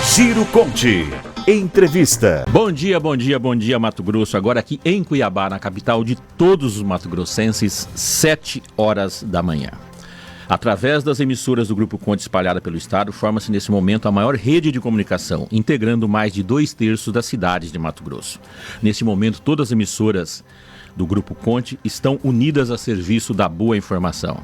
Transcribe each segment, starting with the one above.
Ciro Conte, entrevista. Bom dia, Mato Grosso. Agora aqui em Cuiabá, na capital de todos os mato-grossenses, 7 horas da manhã. Através das emissoras do Grupo Conte espalhada pelo estado, forma-se nesse momento a maior rede de comunicação, integrando mais de 2/3 das cidades de Mato Grosso. Nesse momento, todas as emissoras do Grupo Conte estão unidas a serviço da boa informação.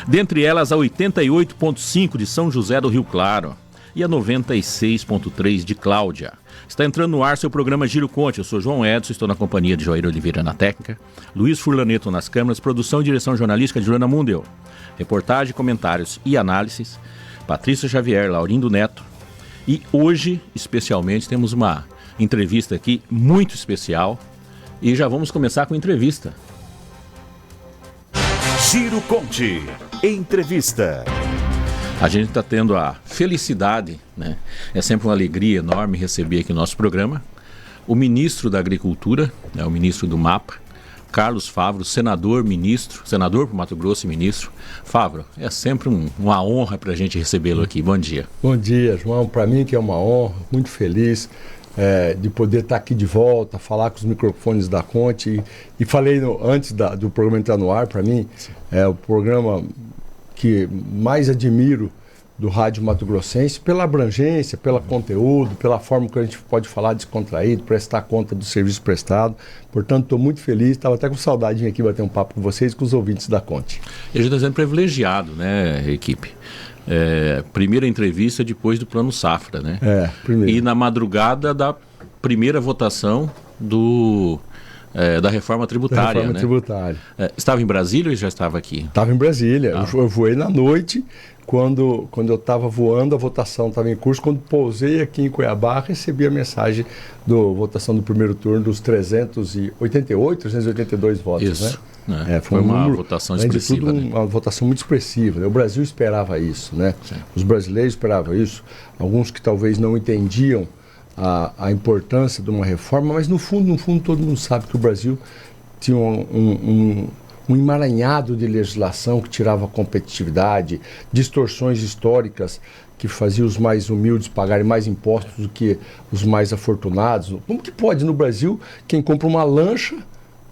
Dentre elas, a 88.5 de São José do Rio Claro e a 96.3 de Cláudia. Está entrando no ar seu programa Giro Conte. Eu sou João Edson, estou na companhia de Joair Oliveira na técnica, Luiz Furlaneto nas câmeras, produção e direção jornalística de Joana Mundel, reportagem, comentários e análises, Patrícia Xavier, Laurindo Neto. E hoje, especialmente, temos uma entrevista aqui muito especial e já vamos começar com a entrevista. Ciro Conte, entrevista. A gente está tendo a felicidade, né? É sempre uma alegria enorme receber aqui no nosso programa o ministro da Agricultura, né? O ministro do MAPA, Carlos Favro, senador para o Mato Grosso e ministro. Favro, é sempre uma honra para a gente recebê-lo aqui. Bom dia. Bom dia, João. Para mim que é uma honra, muito feliz de poder estar aqui de volta, falar com os microfones da Conte. E falei antes do programa entrar no ar, para mim, é o programa que mais admiro do rádio mato-grossense, pela abrangência, pelo conteúdo, pela forma que a gente pode falar descontraído, prestar conta do serviço prestado. Portanto, estou muito feliz, estava até com saudade de vir aqui bater um papo com vocês e com os ouvintes da Conte. A gente está sendo privilegiado, né, equipe? Primeira entrevista depois do Plano Safra, né? Primeiro. E na madrugada da primeira votação da reforma tributária, né? Tributária. Estava em Brasília ou já estava aqui? Estava em Brasília. Eu voei na noite, quando eu estava voando, a votação estava em curso. Quando pousei aqui em Cuiabá, recebi a mensagem da votação do primeiro turno dos 382 votos. Isso, né? Foi uma votação expressiva. Uma votação muito expressiva, né? O Brasil esperava isso, né? Sim. Os brasileiros esperavam isso. Alguns que talvez não entendiam a importância de uma reforma, mas no fundo todo mundo sabe que o Brasil tinha um emaranhado de legislação que tirava a competitividade, distorções históricas que faziam os mais humildes pagarem mais impostos do que os mais afortunados. Como que pode no Brasil quem compra uma lancha,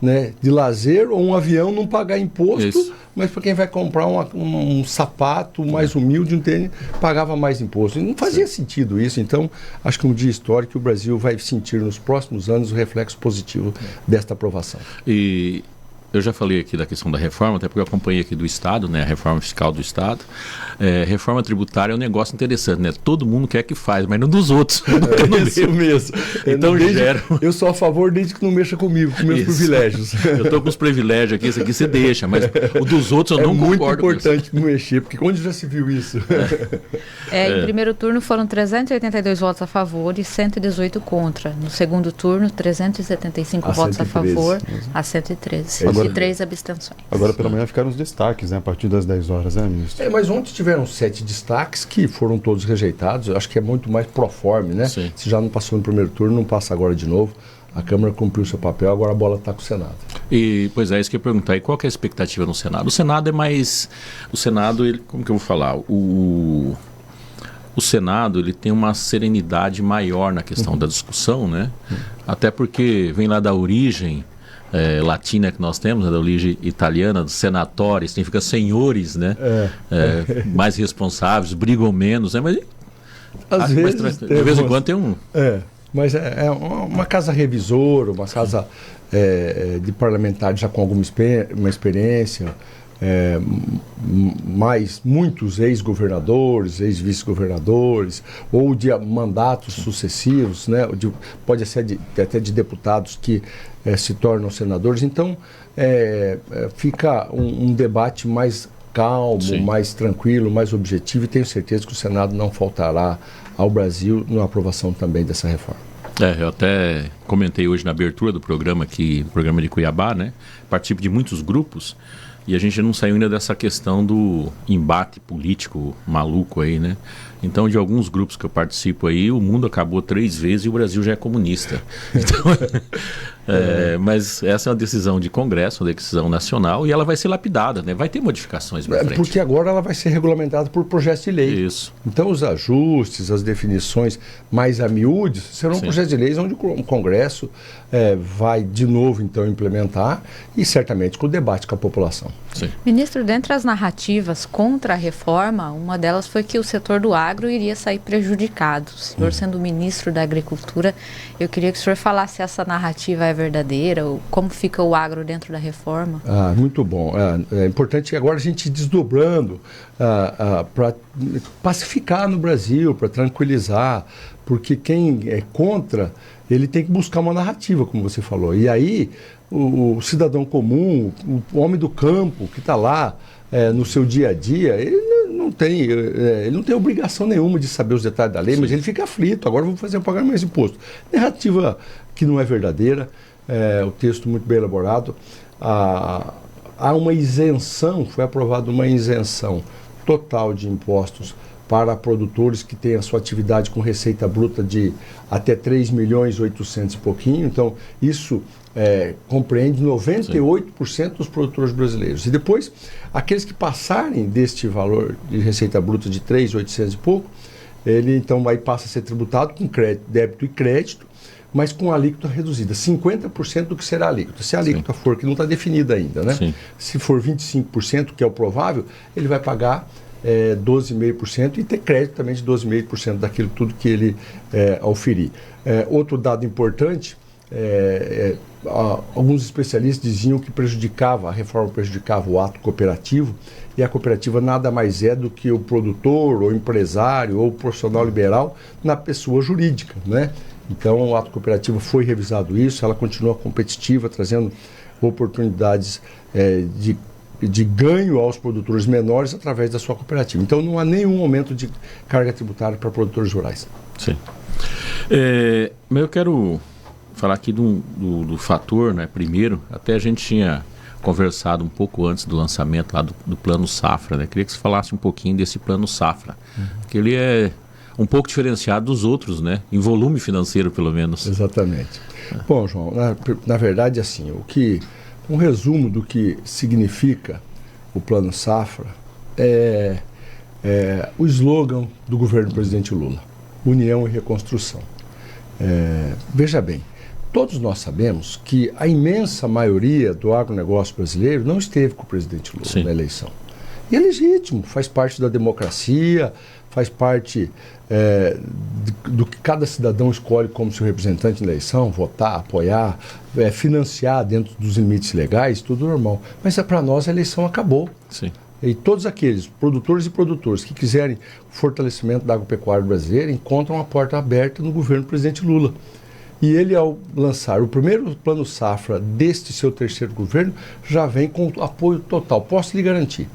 né, de lazer ou um avião não pagar imposto, Isso. mas para quem vai comprar um sapato mais humilde, um tênis, pagava mais imposto. E não fazia sentido isso. Então, acho que um dia histórico que o Brasil vai sentir nos próximos anos o reflexo positivo desta aprovação. E eu já falei aqui da questão da reforma, até porque eu acompanhei aqui do Estado, né, a reforma fiscal do Estado. Reforma tributária é um negócio interessante, né? Todo mundo quer que faz, mas não dos outros. Isso mesmo. Então eu sou a favor desde que não mexa comigo, com meus privilégios. Eu estou com os privilégios aqui, isso aqui você deixa, mas o dos outros eu não concordo. É muito importante não mexer, porque onde já se viu isso? Em primeiro turno foram 382 votos a favor e 118 contra. No segundo turno, 375 votos a favor a 113. E 3 abstenções. Agora pela manhã ficaram os destaques, né, a partir das 10 horas, né, ministro? Mas ontem tiveram 7 destaques que foram todos rejeitados. Eu acho que é muito mais proforme, né? Sim. Se já não passou no primeiro turno, não passa agora de novo. A Câmara cumpriu seu papel, agora a bola está com o Senado. E, pois é, isso que eu ia perguntar. E qual que é a expectativa no Senado? O Senado é mais... O Senado, como que eu vou falar? O Senado, ele tem uma serenidade maior na questão da discussão, né? Até porque vem lá da origem latina que nós temos, da origem italiana, dos senatores, significa senhores, né? Mais responsáveis, brigam menos, né? Mas às vezes, de vez em quando tem um... Mas é uma casa revisora, uma casa de parlamentares já com alguma experiência, mais muitos ex-governadores, ex-vice-governadores, ou de mandatos sucessivos, né? Pode ser até de deputados que se tornam senadores. Então, fica um debate mais calmo, Sim. mais tranquilo, mais objetivo, e tenho certeza que o Senado não faltará ao Brasil na aprovação também dessa reforma. Eu até comentei hoje na abertura do programa aqui, programa de Cuiabá, né? Participo de muitos grupos e a gente não saiu ainda dessa questão do embate político maluco aí, né? Então, de alguns grupos que eu participo aí, o mundo acabou 3 vezes e o Brasil já é comunista. Então, mas essa é uma decisão de Congresso, uma decisão nacional, e ela vai ser lapidada, né? Vai ter modificações para frente. Porque agora ela vai ser regulamentada por projeto de lei. Isso. Então, os ajustes, as definições mais a miúdes serão projetos de leis onde o Congresso vai de novo, então, implementar e certamente com o debate com a população. Sim. Ministro, dentre as narrativas contra a reforma, uma delas foi que o setor do agro iria sair prejudicado. O senhor, sendo ministro da Agricultura, eu queria que o senhor falasse se essa narrativa é verdadeira, ou como fica o agro dentro da reforma. Muito bom. É importante agora a gente ir desdobrando para pacificar no Brasil, para tranquilizar, porque quem é contra, ele tem que buscar uma narrativa, como você falou. E aí, o cidadão comum, o homem do campo que está lá no seu dia a dia, ele não tem obrigação nenhuma de saber os detalhes da lei, mas ele fica aflito. Agora vamos fazer eu pagar mais imposto. Narrativa que não é verdadeira, o texto muito bem elaborado. Há uma isenção, foi aprovada uma isenção total de impostos para produtores que têm a sua atividade com receita bruta de até 3.800.000 e pouquinho. Então, isso compreende 98% dos produtores brasileiros. E depois, aqueles que passarem deste valor de receita bruta de 3.800 e pouco, ele então passa a ser tributado com crédito, débito e crédito, mas com alíquota reduzida, 50% do que será a alíquota. Se a alíquota for, que não está definida ainda, né? Sim. Se for 25%, que é o provável, ele vai pagar 12,5% e ter crédito também de 12,5% daquilo tudo que ele auferir. Outro dado importante, alguns especialistas diziam que a reforma prejudicava o ato cooperativo, e a cooperativa nada mais é do que o produtor, ou empresário, ou profissional liberal na pessoa jurídica, né? Então, o ato cooperativo foi revisado isso, ela continua competitiva, trazendo oportunidades de ganho aos produtores menores através da sua cooperativa. Então, não há nenhum aumento de carga tributária para produtores rurais. Sim. Mas eu quero falar aqui do fator, né? Primeiro, até a gente tinha conversado um pouco antes do lançamento lá do Plano Safra, né? Queria que você falasse um pouquinho desse Plano Safra, que ele é um pouco diferenciado dos outros, né? Em volume financeiro, pelo menos. Exatamente. Bom, João, na verdade, assim, um resumo do que significa o Plano Safra é o slogan do governo do presidente Lula: União e Reconstrução. Veja bem, todos nós sabemos que a imensa maioria do agronegócio brasileiro não esteve com o presidente Lula na eleição. E é legítimo, faz parte da democracia, faz parte do que cada cidadão escolhe como seu representante na eleição, votar, apoiar, financiar dentro dos limites legais, tudo normal. Mas para nós a eleição acabou. Sim. E todos aqueles produtores e produtores que quiserem o fortalecimento da agropecuária brasileira encontram a porta aberta no governo do presidente Lula. E ele, ao lançar o primeiro Plano Safra deste seu terceiro governo, já vem com apoio total. Posso lhe garantir.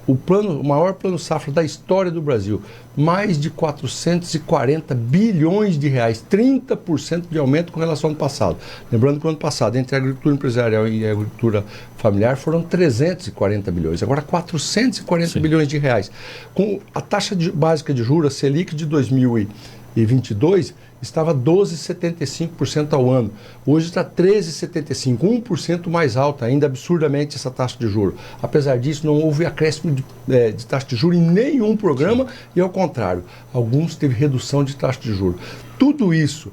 O maior Plano Safra da história do Brasil, mais de 440 bilhões de reais, 30% de aumento com relação ao ano passado. Lembrando que o ano passado, entre a agricultura empresarial e a agricultura familiar, foram 340 bilhões, agora 440 bilhões de reais. Com a taxa básica de juros, a Selic de 2022, estava 12,75% ao ano. Hoje está 13,75%, 1% mais alta, ainda absurdamente essa taxa de juros. Apesar disso, não houve acréscimo de taxa de juros em nenhum programa e, ao contrário, alguns teve redução de taxa de juros. Tudo isso,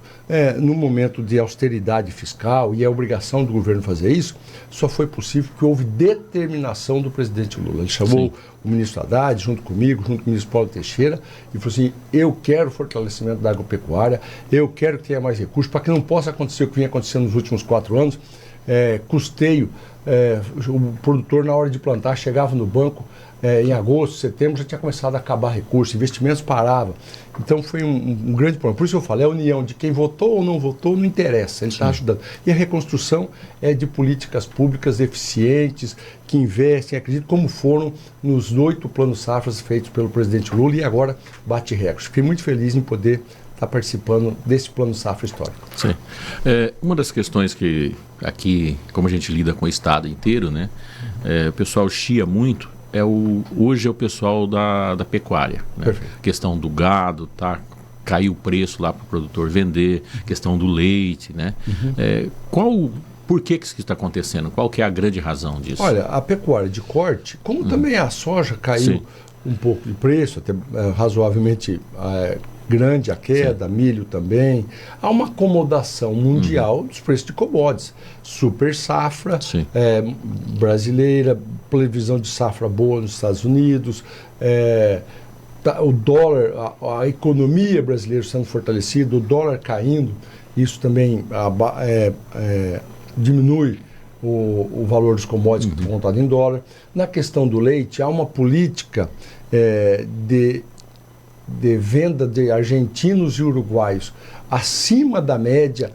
no momento de austeridade fiscal, e a obrigação do governo fazer isso, só foi possível porque houve determinação do presidente Lula. Ele chamou o ministro Haddad, junto comigo, junto com o ministro Paulo Teixeira, e falou assim: eu quero fortalecimento da agropecuária, eu quero que tenha mais recursos, para que não possa acontecer o que vinha acontecendo nos últimos 4 anos, custeio. O produtor, na hora de plantar, chegava no banco, em agosto, setembro, já tinha começado a acabar recursos, investimentos paravam. Então foi um grande problema. Por isso eu falo, a união de quem votou ou não votou, não interessa, ele está ajudando. E a reconstrução é de políticas públicas eficientes, que investem, acredito, como foram nos 8 planos safras feitos pelo presidente Lula, e agora bate recordes. Fiquei muito feliz em poder estar participando desse plano safra histórico. Sim. Uma das questões que aqui, como a gente lida com o estado inteiro, né, o pessoal chia muito, hoje é o pessoal da pecuária, né? Questão do gado, tá? Caiu o preço lá para o produtor vender, questão do leite, né? Por que isso está acontecendo? Qual que é a grande razão disso? Olha, a pecuária de corte, como também a soja caiu um pouco de preço, até razoavelmente grande a queda, milho também, há uma acomodação mundial dos preços de commodities. Super safra brasileira, previsão de safra boa nos Estados Unidos, o dólar, a economia brasileira sendo fortalecida, o dólar caindo, isso também diminui o valor dos commodities que estão contados em dólar. Na questão do leite, há uma política de venda de argentinos e uruguaios acima da média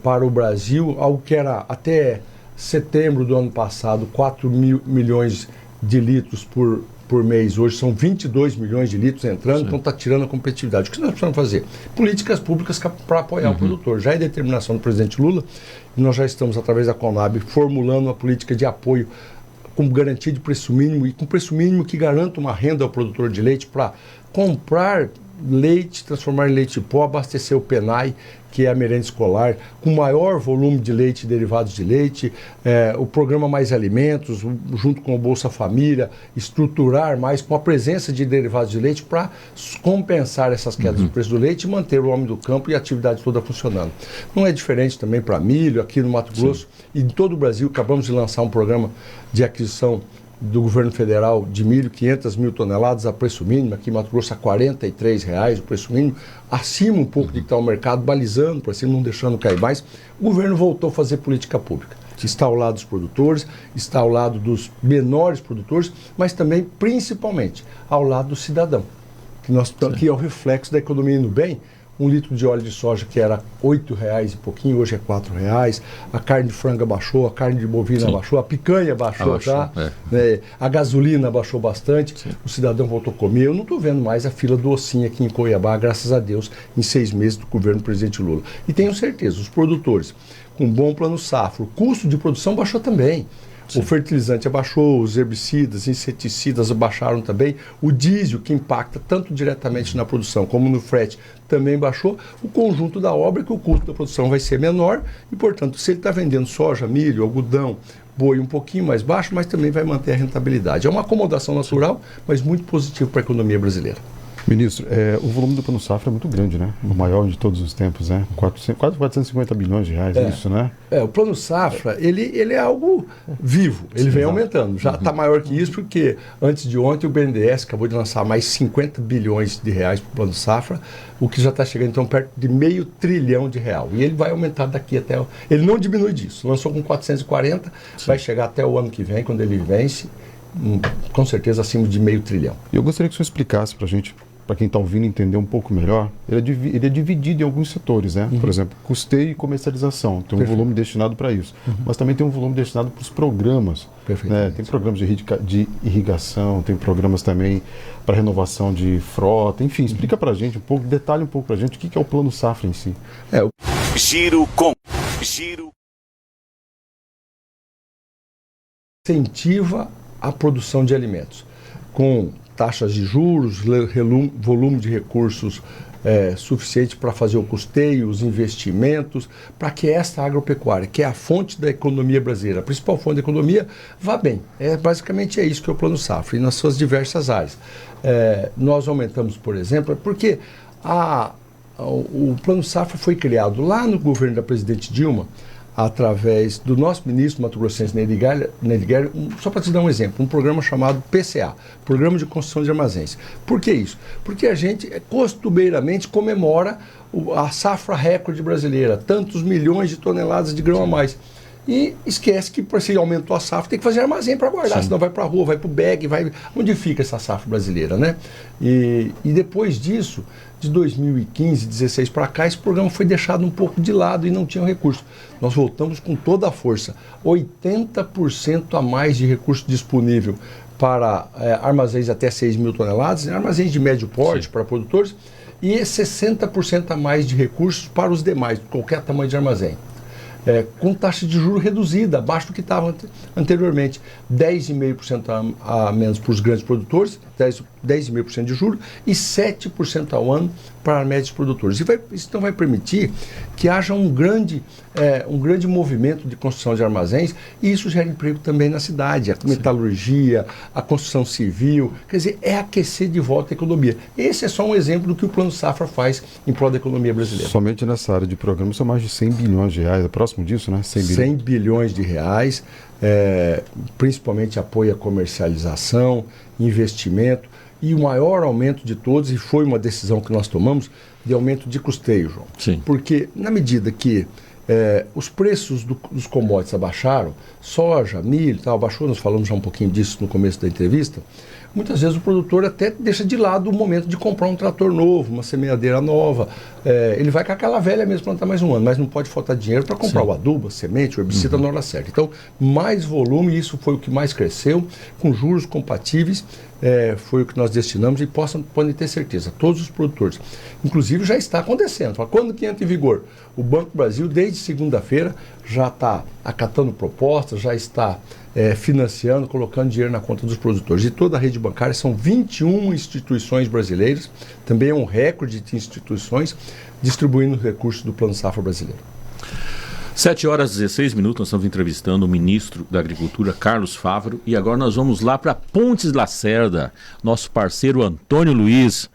para o Brasil, algo que era até setembro do ano passado 4 milhões de litros por mês. Hoje são 22 milhões de litros entrando, então está tirando a competitividade. O que nós precisamos fazer? Políticas públicas para apoiar o produtor. Já é determinação do presidente Lula, e nós já estamos, através da Conab, formulando uma política de apoio com garantia de preço mínimo, e com preço mínimo que garanta uma renda ao produtor de leite para comprar leite, transformar em leite em pó, abastecer o PENAI, que é a merenda escolar, com maior volume de leite e derivados de leite, o programa Mais Alimentos, junto com o Bolsa Família, estruturar mais com a presença de derivados de leite para compensar essas quedas do preço do leite e manter o homem do campo e a atividade toda funcionando. Não é diferente também para milho, aqui no Mato Grosso e em todo o Brasil. Acabamos de lançar um programa de aquisição do governo federal de milho, 500 mil toneladas a preço mínimo, aqui em Mato Grosso a R$43 o preço mínimo, acima um pouco de que está o mercado, balizando para cima, não deixando cair mais. O governo voltou a fazer política pública. Está ao lado dos produtores, está ao lado dos menores produtores, mas também, principalmente, ao lado do cidadão, que é o reflexo da economia indo bem. 1 litro de óleo de soja que era R$8 e pouquinho, hoje é R$4. A carne de franga baixou, a carne de bovina baixou, a picanha baixou, a gasolina baixou bastante, o cidadão voltou a comer. Eu não estou vendo mais a fila do ossinho aqui em Cuiabá, graças a Deus, em 6 meses do governo do presidente Lula. E tenho certeza, os produtores, com um bom plano safra, o custo de produção baixou também. O fertilizante abaixou, os herbicidas, inseticidas abaixaram também. O diesel, que impacta tanto diretamente na produção como no frete, também baixou. O conjunto da obra é que o custo da produção vai ser menor e, portanto, se ele está vendendo soja, milho, algodão, boi um pouquinho mais baixo, mas também vai manter a rentabilidade. É uma acomodação natural, mas muito positivo para a economia brasileira. Ministro, o volume do Plano Safra é muito grande, né? O maior de todos os tempos, né? Quase 450 bilhões de reais, isso, né? O Plano Safra, ele é algo vivo, ele vem aumentando. Já está maior que isso, porque antes de ontem o BNDES acabou de lançar mais 50 bilhões de reais para o Plano Safra, o que já está chegando então perto de R$500 bilhão. E ele vai aumentar daqui até... Ele não diminui disso, lançou com 440, vai chegar até o ano que vem, quando ele vence, com certeza acima de R$500 bilhão. E eu gostaria que o senhor explicasse para a gente, para quem está ouvindo entender um pouco melhor, ele é dividido em alguns setores, né? Por exemplo, custeio e comercialização, tem um volume destinado para isso, mas também tem um volume destinado para os programas, né? Tem programas de irrigação, tem programas também para renovação de frota, enfim, explica para a gente um pouco, detalhe um pouco para a gente o que é o Plano Safra em si. Giro incentiva a produção de alimentos, com taxas de juros, volume de recursos suficiente para fazer o custeio, os investimentos, para que esta agropecuária, que é a fonte da economia brasileira, a principal fonte da economia, vá bem. Basicamente é isso que é o Plano Safra, e nas suas diversas áreas. Nós aumentamos, por exemplo, porque o Plano Safra foi criado lá no governo da presidente Dilma, através do nosso ministro mato-grossense Nery Guerra, só para te dar um exemplo, um programa chamado PCA, Programa de Construção de Armazéns. Por que isso? Porque a gente costumeiramente comemora a safra recorde brasileira, tantos milhões de toneladas de grão a mais. E esquece que, se aumentou a safra, tem que fazer armazém para guardar, senão vai para a rua, vai para o bag, onde fica essa safra brasileira, né? E depois disso, de 2015, 2016 para cá, esse programa foi deixado um pouco de lado e não tinha recurso. Nós voltamos com toda a força, 80% a mais de recurso disponível para armazéns até 6 mil toneladas, armazéns de médio porte para produtores, e 60% a mais de recursos para os demais, qualquer tamanho de armazém. com taxa de juros reduzida, abaixo do que estava anteriormente. 10,5% a menos para os grandes produtores, 10,5% de juros e 7% ao ano para médios produtores. Isso então vai permitir que haja um grande movimento de construção de armazéns, e isso gera emprego também na cidade, a metalurgia, a construção civil, quer dizer, é aquecer de volta a economia. Esse é só um exemplo do que o Plano Safra faz em prol da economia brasileira. Somente nessa área de programa são mais de 100 bilhões de reais, é próximo disso, né? 100 bilhões de reais, principalmente apoio à comercialização, investimento, e o maior aumento de todos, e foi uma decisão que nós tomamos, de aumento de custeio, João. Sim. Porque na medida que os preços dos commodities abaixaram, soja, milho, tal, abaixou, nós falamos já um pouquinho disso no começo da entrevista, muitas vezes o produtor até deixa de lado o momento de comprar um trator novo, uma semeadeira nova. Ele vai com aquela velha mesmo plantar mais um ano, mas não pode faltar dinheiro para comprar o adubo, a semente, o herbicida na hora certa. Então, mais volume, isso foi o que mais cresceu, com juros compatíveis, foi o que nós destinamos, e podem ter certeza, todos os produtores. Inclusive já está acontecendo. Quando que entra em vigor? O Banco do Brasil, desde segunda-feira, já está acatando propostas, já está financiando, colocando dinheiro na conta dos produtores. De toda a rede bancária, são 21 instituições brasileiras, também é um recorde de instituições, distribuindo recursos do Plano Safra brasileiro. 7h16, nós estamos entrevistando o ministro da Agricultura, Carlos Favaro, e agora nós vamos lá para Pontes Lacerda, nosso parceiro Antônio Luiz.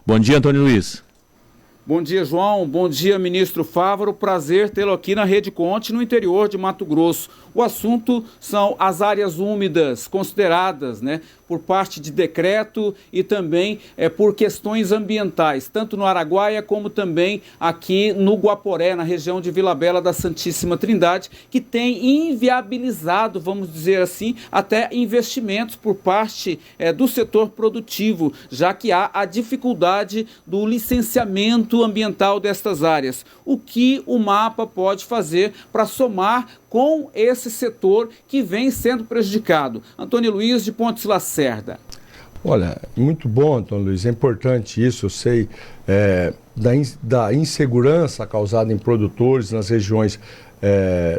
Bom dia, Antônio Luiz. Bom dia, João. Bom dia, ministro Favaro. Prazer tê-lo aqui na Rede Conte, no interior de Mato Grosso. O assunto são as áreas úmidas consideradas, por parte de decreto e também por questões ambientais, tanto no Araguaia como também aqui no Guaporé, na região de Vila Bela da Santíssima Trindade, que tem inviabilizado, vamos dizer assim, até investimentos por parte do setor produtivo, já que há a dificuldade do licenciamento ambiental destas áreas. O que o MAPA pode fazer para somar com esse setor que vem sendo prejudicado? Antônio Luiz, de Pontes Lacerda. Olha, muito bom, Antônio Luiz, é importante isso, eu sei da insegurança causada em produtores nas regiões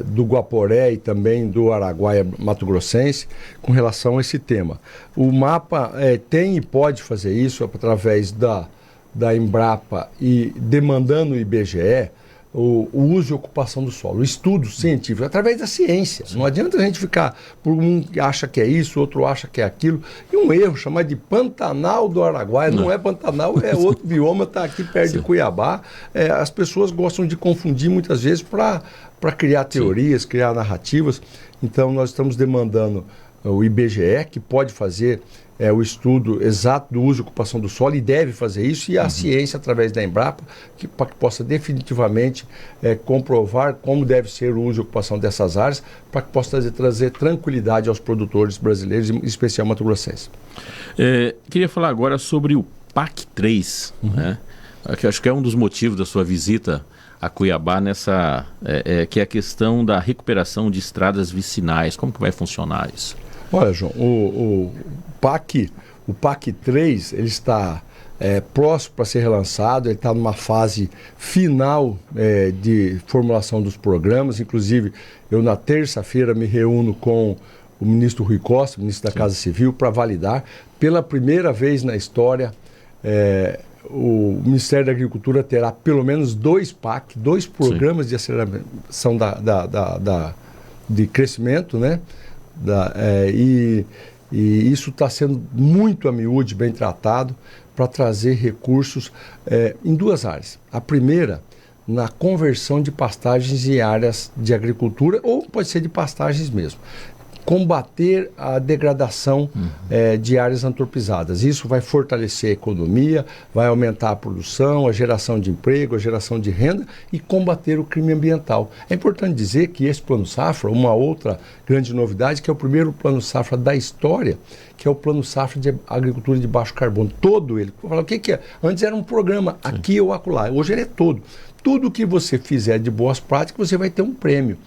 do Guaporé e também do Araguaia mato-grossense com relação a esse tema. O MAPA tem e pode fazer isso através da Embrapa e demandando o IBGE, o uso e ocupação do solo, o estudo científico, através da ciência. Não adianta a gente ficar, por um acha que é isso, outro acha que é aquilo, e um erro, chamar de Pantanal do Araguaia, não é Pantanal, é outro bioma, está aqui perto de Cuiabá. As pessoas gostam de confundir muitas vezes para criar teorias, criar narrativas. Então nós estamos demandando o IBGE, que pode fazer o estudo exato do uso e ocupação do solo, e deve fazer isso, e a ciência, através da Embrapa, para que possa definitivamente comprovar como deve ser o uso e ocupação dessas áreas, para que possa trazer tranquilidade aos produtores brasileiros, em especial mato-grossenses. Queria falar agora sobre o PAC 3, que acho que é um dos motivos da sua visita a Cuiabá, que é a questão da recuperação de estradas vicinais. Como que vai funcionar isso? Olha, João, o PAC 3, ele está próximo para ser relançado, ele está numa fase final de formulação dos programas. Inclusive, eu na terça-feira me reúno com o ministro Rui Costa, ministro da Casa Civil, para validar. Pela primeira vez na história, o Ministério da Agricultura terá pelo menos 2 PAC, 2 programas de aceleração de crescimento, e isso está sendo muito a miúde, bem tratado, para trazer recursos em 2 áreas. A primeira, na conversão de pastagens em áreas de agricultura, ou pode ser de pastagens mesmo. Combater a degradação de áreas antropizadas. Isso vai fortalecer a economia, vai aumentar a produção, a geração de emprego, a geração de renda e combater o crime ambiental. É importante dizer que esse Plano Safra, uma outra grande novidade, que é o primeiro Plano Safra da história, que é o Plano Safra de Agricultura de Baixo Carbono. Todo ele. O que é? Antes era um programa aqui ou acolá. Hoje ele é todo. Tudo que você fizer de boas práticas, você vai ter um prêmio,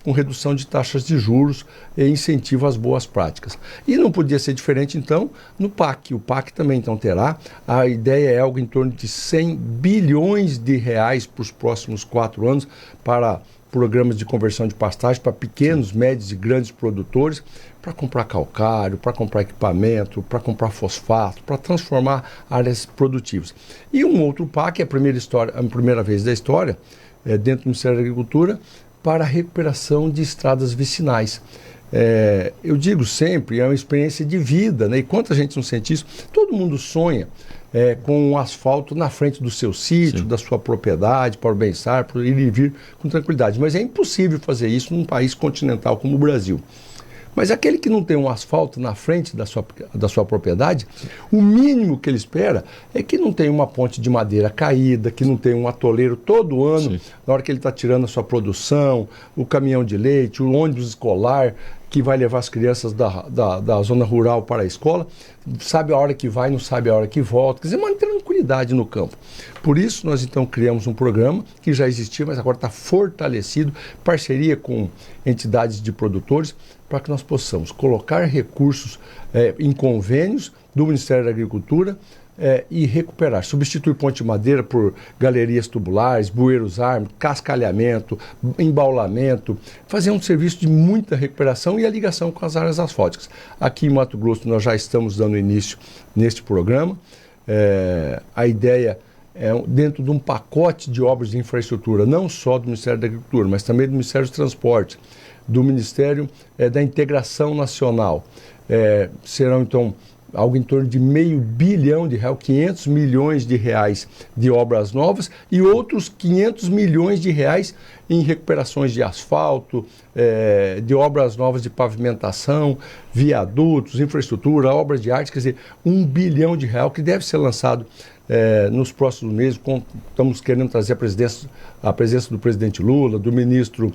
com redução de taxas de juros e incentivo às boas práticas. E não podia ser diferente, então, no PAC. O PAC também, então, terá. A ideia é algo em torno de 100 bilhões de reais para os próximos 4 anos para programas de conversão de pastagem para pequenos, médios e grandes produtores, para comprar calcário, para comprar equipamento, para comprar fosfato, para transformar áreas produtivas. E um outro PAC, a primeira vez da história, dentro do Ministério da Agricultura, para a recuperação de estradas vicinais. Eu digo sempre, é uma experiência de vida, né? E quanta gente não sente isso? Todo mundo sonha com um asfalto na frente do seu sítio, da sua propriedade, para o bem-estar, para ir e vir com tranquilidade. Mas é impossível fazer isso num país continental como o Brasil. Mas aquele que não tem um asfalto na frente da sua propriedade, o mínimo que ele espera é que não tenha uma ponte de madeira caída, que não tenha um atoleiro todo ano, na hora que ele está tirando a sua produção, o caminhão de leite, o ônibus escolar, que vai levar as crianças da zona rural para a escola, sabe a hora que vai, não sabe a hora que volta, quer dizer, uma tranquilidade no campo. Por isso, nós então criamos um programa que já existia, mas agora está fortalecido, parceria com entidades de produtores, para que nós possamos colocar recursos em convênios do Ministério da Agricultura e recuperar, substituir ponte de madeira por galerias tubulares, bueiros ármores, cascalhamento, embaulamento, fazer um serviço de muita recuperação e a ligação com as áreas asfálticas. Aqui em Mato Grosso nós já estamos dando início neste programa. A ideia é dentro de um pacote de obras de infraestrutura, não só do Ministério da Agricultura, mas também do Ministério dos Transportes, do Ministério da Integração Nacional. Serão então algo em torno de R$500 bilhão, 500 milhões de reais de obras novas e outros 500 milhões de reais em recuperações de asfalto, de obras novas de pavimentação, viadutos, infraestrutura, obras de arte, quer dizer, R$1 bilhão que deve ser lançado nos próximos meses. Estamos querendo trazer a presença do presidente Lula, do ministro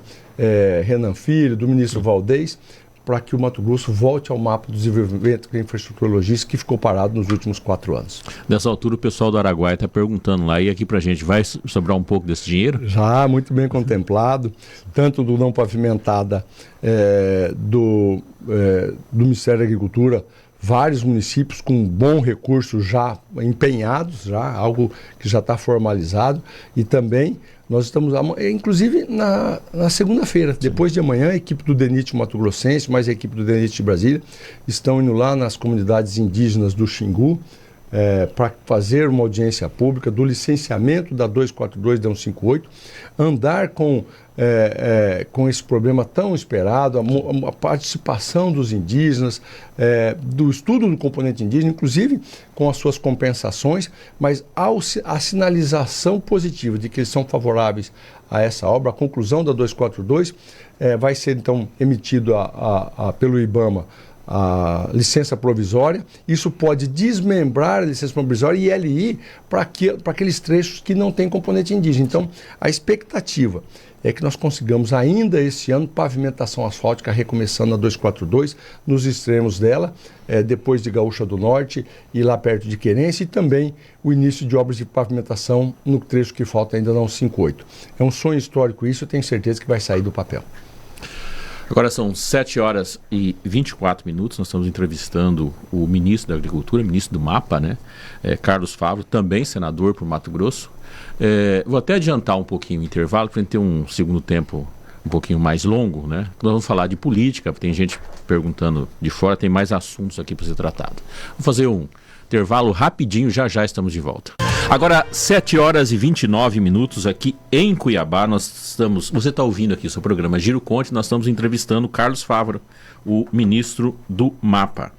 Renan Filho, do ministro Valdez, para que o Mato Grosso volte ao mapa do desenvolvimento da infraestrutura logística que ficou parado nos últimos 4 anos. Nessa altura o pessoal do Araguaia está perguntando lá, e aqui para a gente, vai sobrar um pouco desse dinheiro? Já, muito bem contemplado, tanto do não pavimentada do Ministério da Agricultura, vários municípios com bom recurso já empenhados, algo que já está formalizado, e também nós estamos, inclusive na segunda-feira, depois de amanhã, a equipe do DENIT Mato Grossense, mais a equipe do DENIT de Brasília, estão indo lá nas comunidades indígenas do Xingu, para fazer uma audiência pública do licenciamento da 242 da 158, andar com esse problema tão esperado, a participação dos indígenas, do estudo do componente indígena, inclusive com as suas compensações, mas a sinalização positiva de que eles são favoráveis a essa obra, a conclusão da 242, vai ser então emitido pelo IBAMA a licença provisória. Isso pode desmembrar a licença provisória e LI para aqueles trechos que não têm componente indígena. Então, a expectativa é que nós consigamos ainda esse ano pavimentação asfáltica recomeçando a 242 nos extremos dela, depois de Gaúcha do Norte e lá perto de Querência, e também o início de obras de pavimentação no trecho que falta ainda na 158. É um sonho histórico isso, eu tenho certeza que vai sair do papel. Agora são 7h24, nós estamos entrevistando o ministro da Agricultura, ministro do MAPA, né? Carlos Favaro, também senador por Mato Grosso. Vou até adiantar um pouquinho o intervalo para a gente ter um segundo tempo um pouquinho mais longo, né? Nós vamos falar de política, tem gente perguntando de fora, tem mais assuntos aqui para ser tratado. Vou fazer um intervalo rapidinho, já estamos de volta. Agora, 7h29 aqui em Cuiabá, você está ouvindo aqui o seu programa Giro Conte, nós estamos entrevistando Carlos Favaro, o ministro do MAPA.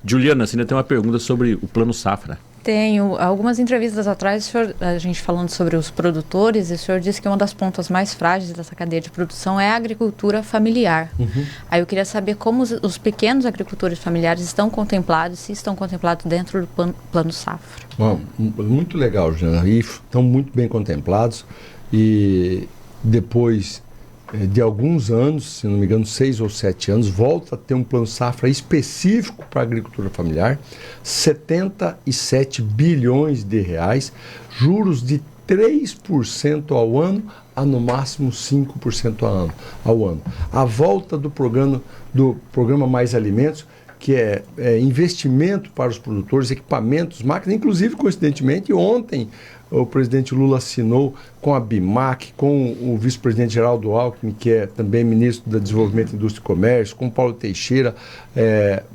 Juliana, você ainda tem uma pergunta sobre o Plano Safra. Tenho. Algumas entrevistas atrás, a gente falando sobre os produtores, e o senhor disse que uma das pontas mais frágeis dessa cadeia de produção é a agricultura familiar. Uhum. Aí eu queria saber como os pequenos agricultores familiares estão contemplados, se estão contemplados dentro do Plano Safra. Bom, muito legal, Jana. E estão muito bem contemplados. E depois de alguns anos, se não me engano 6 ou 7 anos, volta a ter um plano safra específico para a agricultura familiar, 77 bilhões de reais, juros de 3% ao ano a no máximo 5% ao ano. A volta do programa Mais Alimentos, que é investimento para os produtores, equipamentos, máquinas. Inclusive, coincidentemente, ontem o presidente Lula assinou com a BIMAC, com o vice-presidente Geraldo Alckmin, que é também ministro do Desenvolvimento, Indústria e Comércio, com o Paulo Teixeira,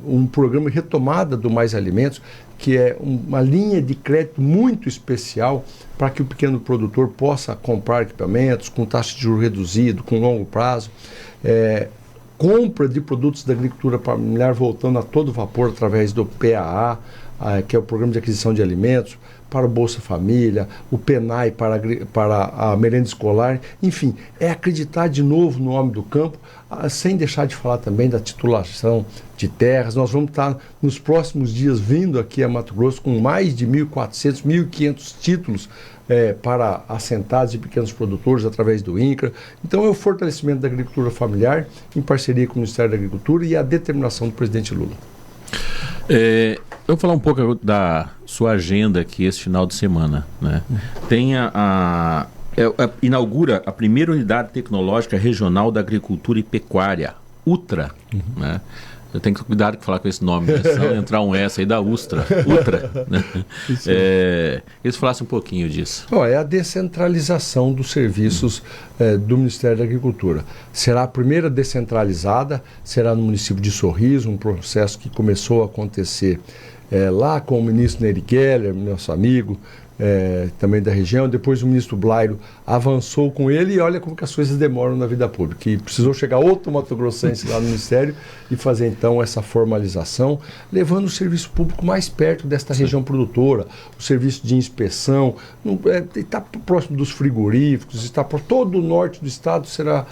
um programa de retomada do Mais Alimentos, que é uma linha de crédito muito especial para que o pequeno produtor possa comprar equipamentos com taxa de juros reduzido, com longo prazo. Compra de produtos da agricultura familiar voltando a todo vapor através do PAA, que é o Programa de Aquisição de Alimentos, para o Bolsa Família, o PENAI para a merenda escolar. Enfim, é acreditar de novo no homem do campo, sem deixar de falar também da titulação de terras. Nós vamos estar nos próximos dias vindo aqui a Mato Grosso com mais de 1.400, 1.500 títulos para assentados e pequenos produtores através do INCRA. Então é o fortalecimento da agricultura familiar em parceria com o Ministério da Agricultura e a determinação do presidente Lula. Eu vou falar um pouco da sua agenda aqui esse final de semana, né? Tem inaugura a primeira unidade tecnológica regional da agricultura e pecuária, UTRA, né? Eu tenho que cuidar de falar com esse nome, né? Senão entrar um S aí da UTRA, né? Eles falassem um pouquinho disso. É a descentralização dos serviços do Ministério da Agricultura. Será a primeira descentralizada, será no município de Sorriso, um processo que começou a acontecer lá com o ministro Nery Geller, nosso amigo, também da região. Depois o ministro Blairo avançou com ele e olha como que as coisas demoram na vida pública. E precisou chegar outro mato-grossense lá no Ministério e fazer então essa formalização, levando o serviço público mais perto desta região produtora, o serviço de inspeção, está próximo dos frigoríficos, está por todo o norte do estado será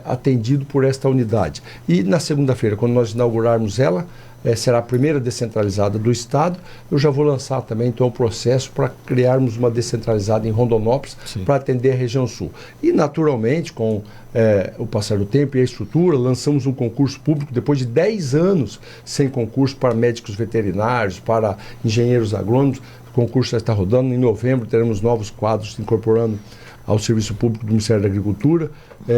atendido por esta unidade. E na segunda-feira, quando nós inaugurarmos ela, será a primeira descentralizada do estado. Eu já vou lançar também então o processo para criarmos uma descentralizada em Rondonópolis para atender a região sul. E naturalmente, com o passar do tempo e a estrutura, lançamos um concurso público depois de 10 anos sem concurso para médicos veterinários, para engenheiros agrônomos. O concurso já está rodando. Em novembro teremos novos quadros incorporando ao serviço público do Ministério da Agricultura,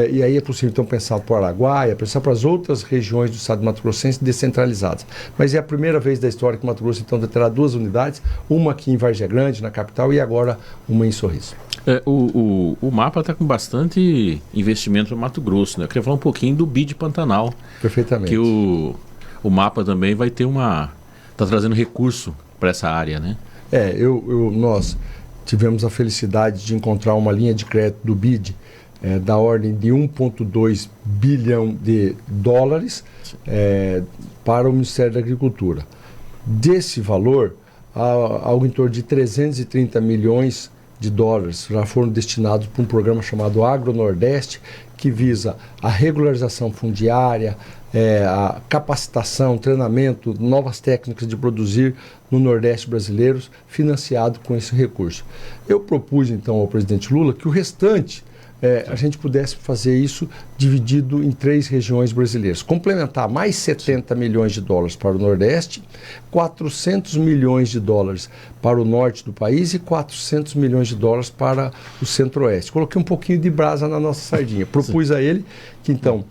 e aí é possível então pensar para o Araguaia, pensar para as outras regiões do estado de Mato Grossense descentralizadas. Mas é a primeira vez da história que Mato Grosso então terá 2 unidades, uma aqui em Vargem Grande, na capital, e agora uma em Sorriso. O mapa está com bastante investimento no Mato Grosso, né? Eu queria falar um pouquinho do BID Pantanal. Perfeitamente. Que o mapa também vai ter está trazendo recurso para essa área, né? Nós tivemos a felicidade de encontrar uma linha de crédito do BID da ordem de 1,2 bilhão de dólares para o Ministério da Agricultura. Desse valor, algo em torno de 330 milhões de dólares já foram destinados para um programa chamado Agro Nordeste, que visa a regularização fundiária, a capacitação, treinamento, novas técnicas de produzir no Nordeste brasileiro, financiado com esse recurso. Eu propus então ao presidente Lula que o restante a gente pudesse fazer isso dividido em 3 regiões brasileiras. Complementar mais 70 milhões de dólares para o Nordeste, 400 milhões de dólares para o norte do país e 400 milhões de dólares para o centro-oeste. Coloquei um pouquinho de brasa na nossa sardinha. Propus a ele que então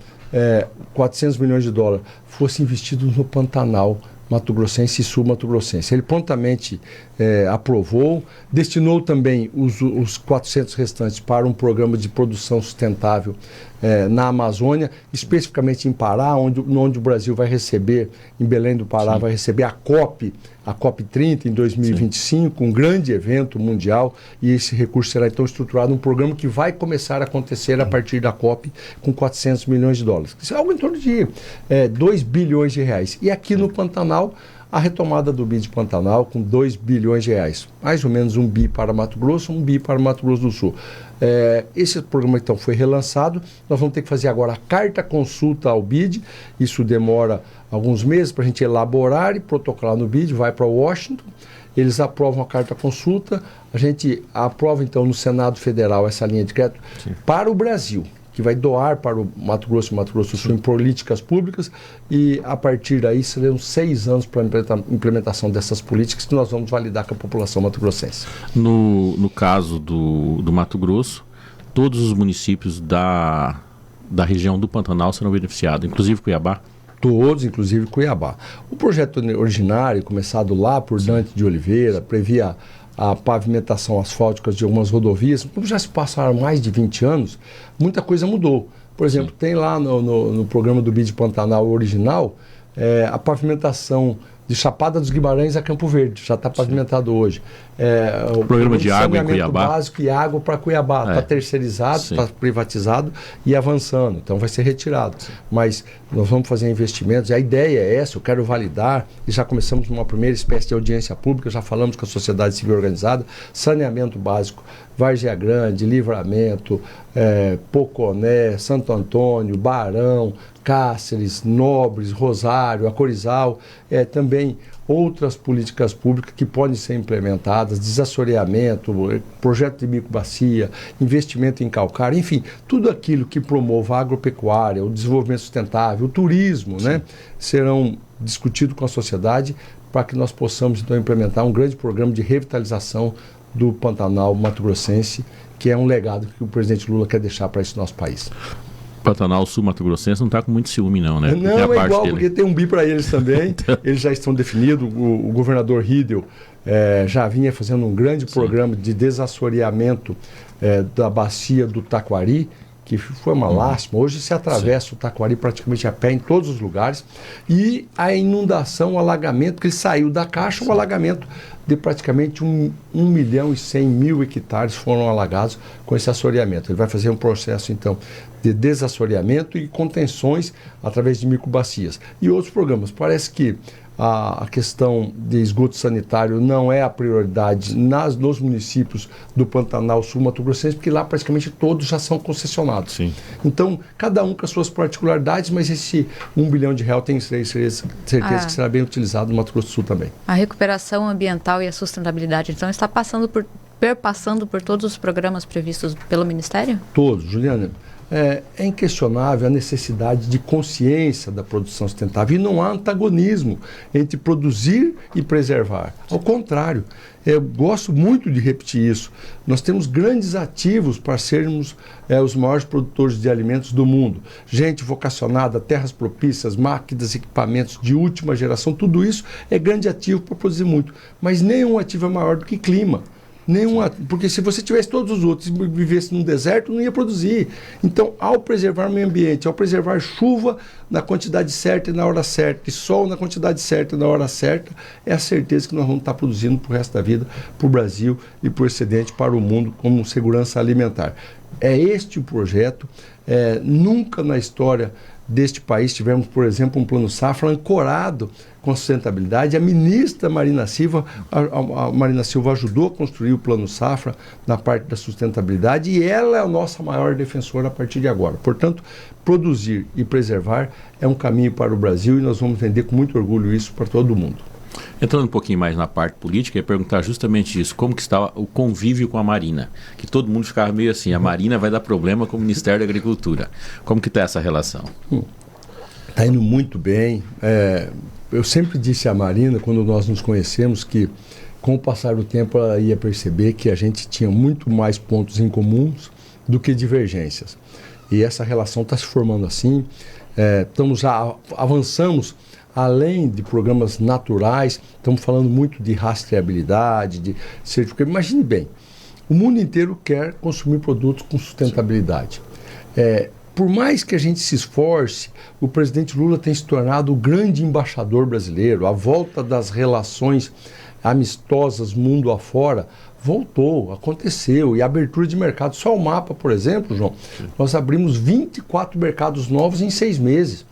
400 milhões de dólares fossem investidos no Pantanal Mato-Grossense e Sul Mato-Grossense. Ele prontamente aprovou, destinou também os 400 restantes para um programa de produção sustentável na Amazônia, especificamente em Pará, onde o Brasil vai receber, em Belém do Pará, vai receber a COP30 em 2025, um grande evento mundial, e esse recurso será então estruturado num programa que vai começar a acontecer a partir da COP com 400 milhões de dólares. Isso é algo em torno de 2 bilhões de reais. E aqui no Pantanal, a retomada do BID Pantanal com 2 bilhões de reais. Mais ou menos 1 bi para Mato Grosso, 1 bi para Mato Grosso do Sul. Esse programa então foi relançado. Nós vamos ter que fazer agora a carta consulta ao BID. Isso demora alguns meses para a gente elaborar e protocolar no BID, vai para Washington. Eles aprovam a carta consulta, a gente aprova então no Senado Federal essa linha de crédito para o Brasil, que vai doar para o Mato Grosso e Mato Grosso do Sul em políticas públicas, e a partir daí serão 6 anos para a implementação dessas políticas que nós vamos validar com a população mato-grossense. No caso do Mato Grosso, todos os municípios da região do Pantanal serão beneficiados, inclusive Cuiabá? Todos, inclusive Cuiabá. O projeto originário, começado lá por Dante de Oliveira, previa a pavimentação asfáltica de algumas rodovias. Como já se passaram mais de 20 anos, muita coisa mudou. Por exemplo, tem lá no programa do BID Pantanal original, a pavimentação de Chapada dos Guimarães a Campo Verde, já está pavimentado hoje. O programa de água em Cuiabá. Básico e água para Cuiabá. Está terceirizado, está privatizado e avançando. Então vai ser retirado. Mas nós vamos fazer investimentos. E a ideia é essa, eu quero validar. E já começamos uma primeira espécie de audiência pública, já falamos com a sociedade civil organizada. Saneamento básico, Várzea Grande, Livramento, Poconé, Santo Antônio, Barão, Cáceres, Nobres, Rosário, Acorizal, também outras políticas públicas que podem ser implementadas, desassoreamento, projeto de microbacia, investimento em calcário, enfim, tudo aquilo que promova a agropecuária, o desenvolvimento sustentável, o turismo, né, serão discutidos com a sociedade para que nós possamos então implementar um grande programa de revitalização do Pantanal mato-grossense, que é um legado que o presidente Lula quer deixar para esse nosso país. Pantanal Sul Mato Grossense não está com muito ciúme não, né? Não, é igual, dele. Porque tem um bi para eles também, eles já estão definidos, o governador Riedel já vinha fazendo um grande programa de desassoreamento da bacia do Taquari, que foi uma lástima. Hoje se atravessa o Taquari praticamente a pé em todos os lugares, e a inundação, o alagamento, que ele saiu da caixa, o alagamento de praticamente 1.100.000 hectares foram alagados com esse assoreamento. Ele vai fazer um processo, então, de desassoreamento e contenções através de microbacias. E outros programas. Parece que a questão de esgoto sanitário não é a prioridade nos municípios do Pantanal Sul Mato Grossense, porque lá praticamente todos já são concessionados. Sim. Então, cada um com as suas particularidades, mas esse R$1 bilhão tem certeza que será bem utilizado no Mato Grosso do Sul também. A recuperação ambiental e a sustentabilidade, então, está perpassando por todos os programas previstos pelo Ministério? Todos, Juliana. É inquestionável a necessidade de consciência da produção sustentável, e não há antagonismo entre produzir e preservar. Ao contrário, eu gosto muito de repetir isso. Nós temos grandes ativos para sermos os maiores produtores de alimentos do mundo. Gente vocacionada, terras propícias, máquinas, equipamentos de última geração, tudo isso é grande ativo para produzir muito. Mas nenhum ativo é maior do que clima. Porque se você tivesse todos os outros e vivesse num deserto, não ia produzir. Então, ao preservar o meio ambiente, ao preservar chuva na quantidade certa e na hora certa, e sol na quantidade certa e na hora certa, é a certeza que nós vamos estar produzindo para o resto da vida, para o Brasil e para o excedente, para o mundo, como segurança alimentar. É este o projeto. Nunca na história deste país tivemos, por exemplo, um plano safra ancorado com sustentabilidade. A ministra Marina Silva, a Marina Silva ajudou a construir o plano safra na parte da sustentabilidade, e ela é a nossa maior defensora a partir de agora. Portanto, produzir e preservar é um caminho para o Brasil, e nós vamos vender com muito orgulho isso para todo mundo. Entrando um pouquinho mais na parte política, eu ia perguntar justamente isso, como que está o convívio com a Marina? Que todo mundo ficava meio assim, a Marina vai dar problema com o Ministério da Agricultura. Como que está essa relação? Está indo muito bem. Eu sempre disse à Marina, quando nós nos conhecemos, que com o passar do tempo ela ia perceber que a gente tinha muito mais pontos em comuns do que divergências. E essa relação está se formando assim. Avançamos além de programas naturais, estamos falando muito de rastreabilidade, de certificado. Imagine bem, o mundo inteiro quer consumir produtos com sustentabilidade. Por mais que a gente se esforce, o presidente Lula tem se tornado o grande embaixador brasileiro. A volta das relações amistosas mundo afora voltou, aconteceu, e a abertura de mercado. Só o mapa, por exemplo, João, nós abrimos 24 mercados novos em 6 meses.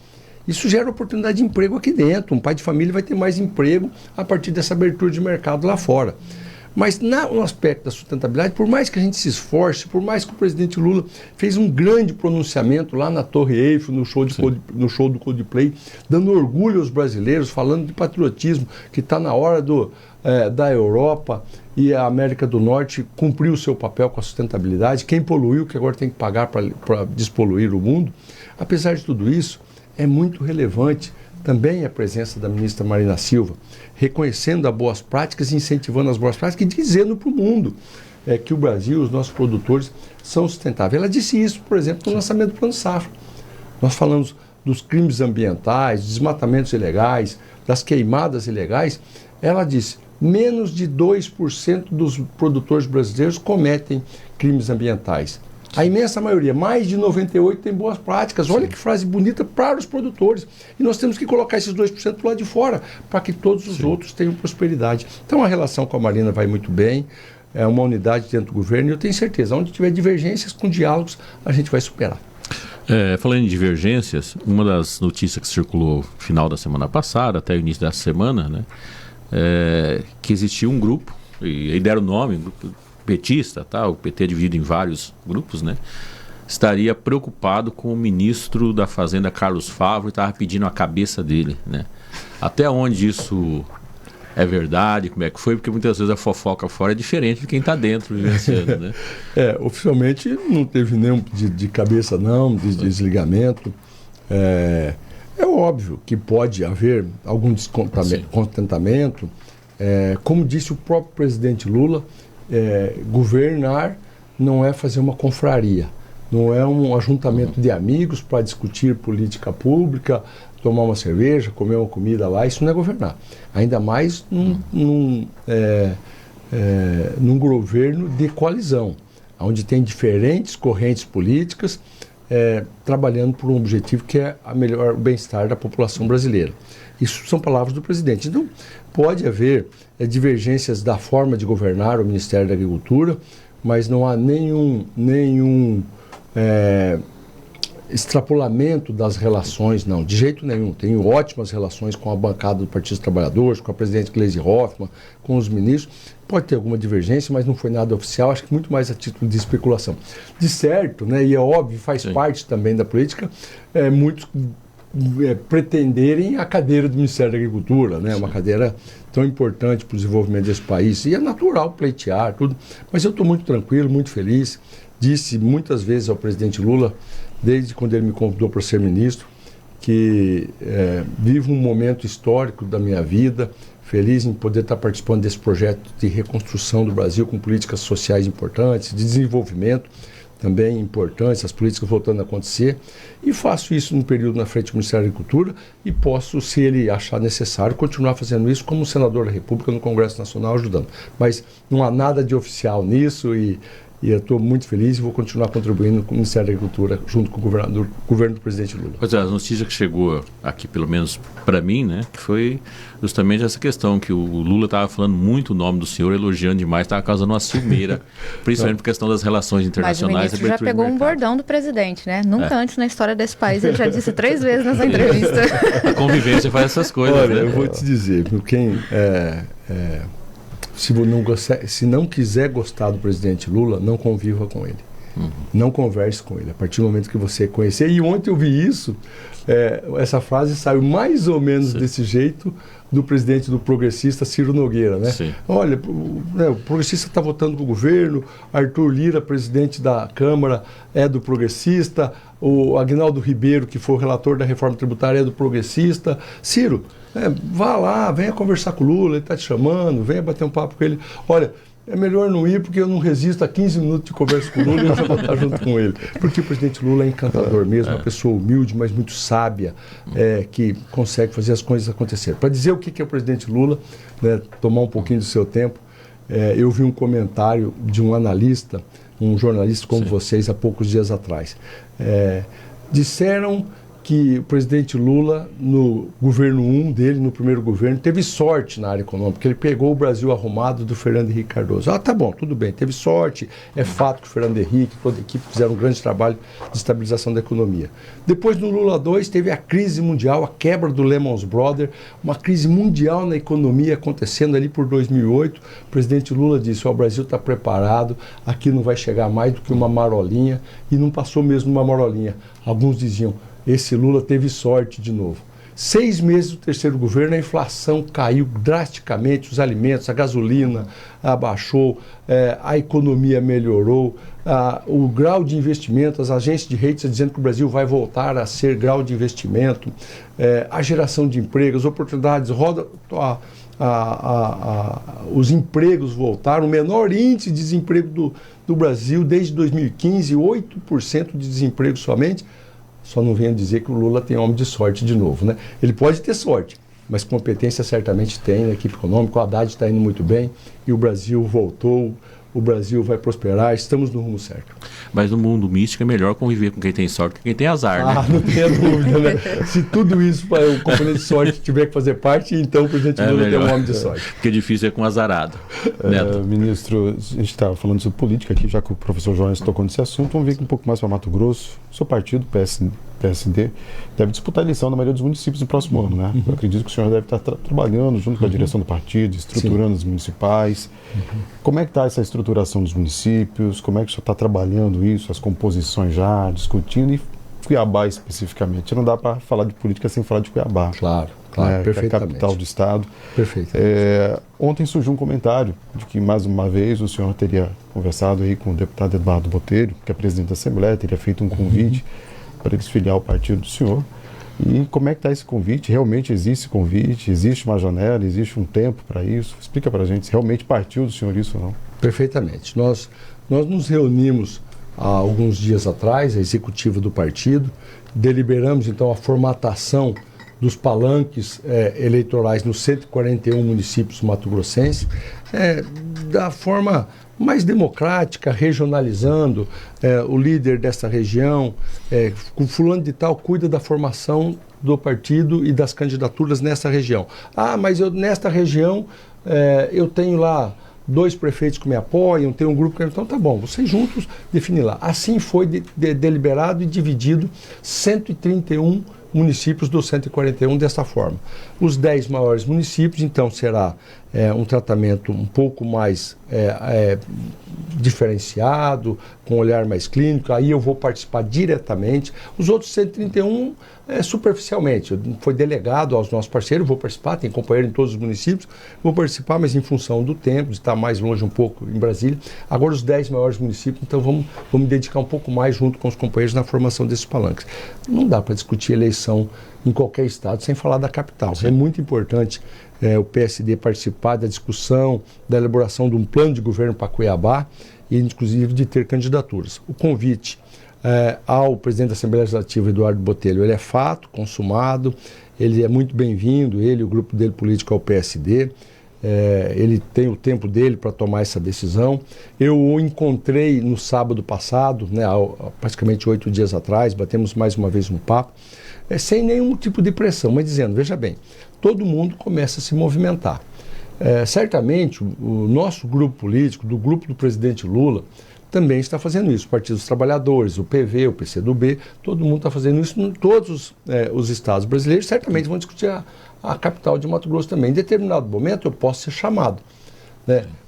Isso gera oportunidade de emprego aqui dentro. Um pai de família vai ter mais emprego a partir dessa abertura de mercado lá fora. Mas no aspecto da sustentabilidade, por mais que a gente se esforce, por mais que o presidente Lula fez um grande pronunciamento lá na Torre Eiffel, no show do Coldplay, dando orgulho aos brasileiros, falando de patriotismo, que está na hora da Europa e a América do Norte cumprir o seu papel com a sustentabilidade. Quem poluiu, que agora tem que pagar para despoluir o mundo. Apesar de tudo isso, é muito relevante também a presença da ministra Marina Silva, reconhecendo as boas práticas, incentivando as boas práticas e dizendo para o mundo que o Brasil, os nossos produtores, são sustentáveis. Ela disse isso, por exemplo, no lançamento do Plano Safra. Nós falamos dos crimes ambientais, desmatamentos ilegais, das queimadas ilegais, ela disse, menos de 2% dos produtores brasileiros cometem crimes ambientais. A imensa maioria, mais de 98%, tem boas práticas. Olha que frase bonita para os produtores. E nós temos que colocar esses 2% lá de fora, para que todos os outros tenham prosperidade. Então a relação com a Marina vai muito bem, é uma unidade dentro do governo, e eu tenho certeza, onde tiver divergências, com diálogos, a gente vai superar. Falando em divergências, uma das notícias que circulou no final da semana passada, até o início dessa semana, né, que existia um grupo, e aí deram o nome, grupo petista, tá? O PT é dividido em vários grupos, né? Estaria preocupado com o ministro da Fazenda, Carlos Favaro, e estava pedindo a cabeça dele, né? Até onde isso é verdade, como é que foi? Porque muitas vezes a fofoca fora é diferente de quem está dentro vivenciando, né? Oficialmente não teve nenhum pedido de cabeça, não, de desligamento. É óbvio que pode haver algum descontentamento. Como disse o próprio presidente Lula, governar não é fazer uma confraria, não é um ajuntamento de amigos para discutir política pública, tomar uma cerveja, comer uma comida lá. Isso não é governar, ainda mais num governo de coalizão, onde tem diferentes correntes políticas trabalhando por um objetivo que é o bem-estar da população brasileira. Isso são palavras do presidente. Então, pode haver divergências da forma de governar o Ministério da Agricultura, mas não há nenhum extrapolamento das relações, não, de jeito nenhum. Tenho ótimas relações com a bancada do Partido dos Trabalhadores, com a presidente Gleisi Hoffmann, com os ministros. Pode ter alguma divergência, mas não foi nada oficial, acho que muito mais a título de especulação. De certo, né, e é óbvio, faz parte também da política, muitos pretenderem a cadeira do Ministério da Agricultura, né? Uma cadeira tão importante para o desenvolvimento desse país. E é natural pleitear tudo, mas eu estou muito tranquilo, muito feliz. Disse muitas vezes ao presidente Lula, desde quando ele me convidou para ser ministro, que vivo um momento histórico da minha vida, feliz em poder estar participando desse projeto de reconstrução do Brasil com políticas sociais importantes, de desenvolvimento também importantes, as políticas voltando a acontecer, e faço isso no período na frente do Ministério da Agricultura e posso, se ele achar necessário, continuar fazendo isso como senador da República no Congresso Nacional ajudando. Mas não há nada de oficial nisso e eu estou muito feliz e vou continuar contribuindo com o Ministério da Agricultura junto com o governo do presidente Lula. Pois é, a notícia que chegou aqui, pelo menos para mim, né, foi justamente essa questão, que o Lula estava falando muito o nome do senhor, elogiando demais, estava causando uma ciumeira, principalmente por questão das relações internacionais. Mas o ministro já pegou um bordão do presidente, né? Nunca antes na história desse país, ele já disse 3 vezes nessa entrevista. A convivência faz essas coisas. Olha, né? eu vou te dizer, quem... Se não quiser gostar do presidente Lula, não conviva com ele. Não converse com ele. A partir do momento que você conhecer. E ontem eu vi isso, essa frase saiu mais ou menos desse jeito do presidente do Progressista, Ciro Nogueira, né? Sim. Olha, o Progressista está votando com o governo, Arthur Lira, presidente da Câmara, é do Progressista, o Aguinaldo Ribeiro, que foi o relator da reforma tributária, é do Progressista. Ciro, vá lá, venha conversar com o Lula, ele está te chamando, venha bater um papo com ele. Olha, é melhor não ir porque eu não resisto a 15 minutos de conversa com o Lula e eu já vou estar junto com ele. Porque o presidente Lula é encantador mesmo, uma pessoa humilde, mas muito sábia, que consegue fazer as coisas acontecerem. Para dizer o que é o presidente Lula, né, tomar um pouquinho do seu tempo, eu vi um comentário de um analista, um jornalista como vocês, há poucos dias atrás. Disseram que o presidente Lula, no governo 1 dele, no primeiro governo, teve sorte na área econômica, porque ele pegou o Brasil arrumado do Fernando Henrique Cardoso. Tá bom, tudo bem, teve sorte, é fato que o Fernando Henrique e toda a equipe fizeram um grande trabalho de estabilização da economia. Depois, no Lula 2, teve a crise mundial, a quebra do Lehman Brothers, uma crise mundial na economia acontecendo ali por 2008. O presidente Lula disse, o Brasil está preparado, aqui não vai chegar mais do que uma marolinha, e não passou mesmo uma marolinha. Alguns diziam, esse Lula teve sorte de novo. 6 meses do terceiro governo, a inflação caiu drasticamente, os alimentos, a gasolina abaixou, a economia melhorou, o grau de investimento, as agências de rating dizendo que o Brasil vai voltar a ser grau de investimento, a geração de emprego, as oportunidades, os empregos voltaram, o menor índice de desemprego do Brasil desde 2015, 8% de desemprego somente. só não venha dizer que o Lula tem homem de sorte de novo, né? Ele pode ter sorte, mas competência certamente tem na equipe econômica. O Haddad está indo muito bem e o Brasil voltou, o Brasil vai prosperar, estamos no rumo certo. Mas no mundo místico é melhor conviver com quem tem sorte que quem tem azar, né? Não tenha dúvida, né? Se tudo isso para o componente de sorte tiver que fazer parte, então o presidente Lula tem um homem de sorte. Porque difícil é com azarado. Neto. Ministro, a gente estava falando sobre política aqui, já que o professor Jones tocou nesse assunto, vamos ver aqui um pouco mais para Mato Grosso. O seu partido, PSD, deve disputar a eleição na maioria dos municípios no próximo ano, né? Eu acredito que o senhor deve estar trabalhando junto com a direção do partido, estruturando os municipais. Como é que está essa estruturação dos municípios? Como é que o senhor está trabalhando isso, as composições já, discutindo, e Cuiabá especificamente? Não dá para falar de política sem falar de Cuiabá. Claro, perfeitamente. Que é a capital do estado. Perfeito. Ontem surgiu um comentário de que, mais uma vez, o senhor teria conversado aí com o deputado Eduardo Botelho, que é presidente da Assembleia, teria feito um convite para ele se filiar ao partido do senhor. E como é que está esse convite? Realmente existe convite? Existe uma janela? Existe um tempo para isso? Explica para a gente se realmente partiu do senhor isso ou não. Perfeitamente. Nós nos reunimos há alguns dias atrás, a executiva do partido, deliberamos então a formatação dos palanques eleitorais nos 141 municípios mato-grossenses, da forma mais democrática, regionalizando, o líder dessa região, o fulano de tal cuida da formação do partido e das candidaturas nessa região. Mas nesta região eu tenho lá 2 prefeitos que me apoiam, tem um grupo que... Então tá bom, vocês juntos definem lá. Assim foi deliberado e dividido 131 municípios dos 141 dessa forma. Os 10 maiores municípios, então, será um tratamento um pouco mais diferenciado, com um olhar mais clínico, aí eu vou participar diretamente. Os outros 131, superficialmente, foi delegado aos nossos parceiros, vou participar, tem companheiro em todos os municípios, vou participar, mas em função do tempo, de estar mais longe um pouco em Brasília. Agora os 10 maiores municípios, então vamos me dedicar um pouco mais junto com os companheiros na formação desses palanques. Não dá para discutir eleição em qualquer estado sem falar da capital. Sim. É muito importante o PSD participar da discussão, da elaboração de um plano de governo para Cuiabá e, inclusive, de ter candidaturas. O convite ao presidente da Assembleia Legislativa, Eduardo Botelho, ele é fato, consumado, ele é muito bem-vindo, ele e o grupo dele político ao PSD. Ele tem o tempo dele para tomar essa decisão. Eu o encontrei no sábado passado, há praticamente 8 dias atrás, batemos mais uma vez um papo, sem nenhum tipo de pressão, mas dizendo, veja bem, todo mundo começa a se movimentar. Certamente o nosso grupo político, do grupo do presidente Lula, também está fazendo isso. O Partido dos Trabalhadores, o PV, o PCdoB, todo mundo está fazendo isso em todos os estados brasileiros. Certamente vão discutir a capital de Mato Grosso também. Em determinado momento eu posso ser chamado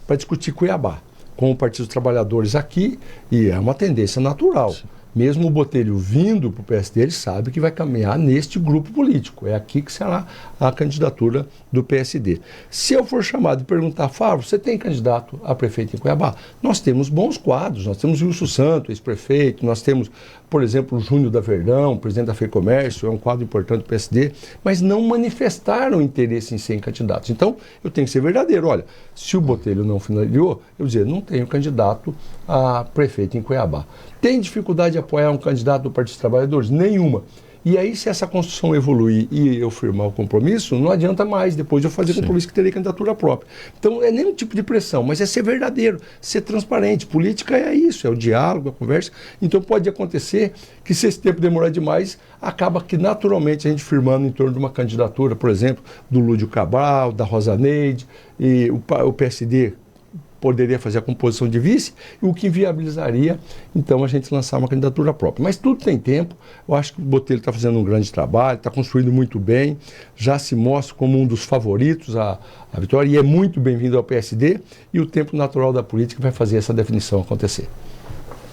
para discutir Cuiabá com o Partido dos Trabalhadores aqui, e é uma tendência natural. Sim. Mesmo o Botelho vindo para o PSD, ele sabe que vai caminhar neste grupo político. É aqui que será a candidatura do PSD. Se eu for chamado e perguntar, Fábio, você tem candidato a prefeito em Cuiabá? Nós temos bons quadros, nós temos o Wilson Santos, ex-prefeito, nós temos, por exemplo, o Júnior da Verdão, presidente da FEComércio, é um quadro importante do PSD, mas não manifestaram interesse em serem candidatos. Então, eu tenho que ser verdadeiro. Olha, se o Botelho não finalizou, eu dizer, não tenho candidato a prefeito em Cuiabá. Tem dificuldade de apoiar um candidato do Partido dos Trabalhadores? Nenhuma. E aí, se essa construção evoluir e eu firmar o compromisso, não adianta mais depois eu fazer compromisso que terei candidatura própria. Então, é nenhum tipo de pressão, mas é ser verdadeiro, ser transparente. Política é isso, é o diálogo, a conversa. Então, pode acontecer que, se esse tempo demorar demais, acaba que, naturalmente, a gente firmando em torno de uma candidatura, por exemplo, do Lúdio Cabral, da Rosa Neide, e o PSD poderia fazer a composição de vice, o que viabilizaria, então, a gente lançar uma candidatura própria. Mas tudo tem tempo. Eu acho que o Botelho está fazendo um grande trabalho, está construindo muito bem, já se mostra como um dos favoritos à vitória, e é muito bem-vindo ao PSD, e o tempo natural da política vai fazer essa definição acontecer.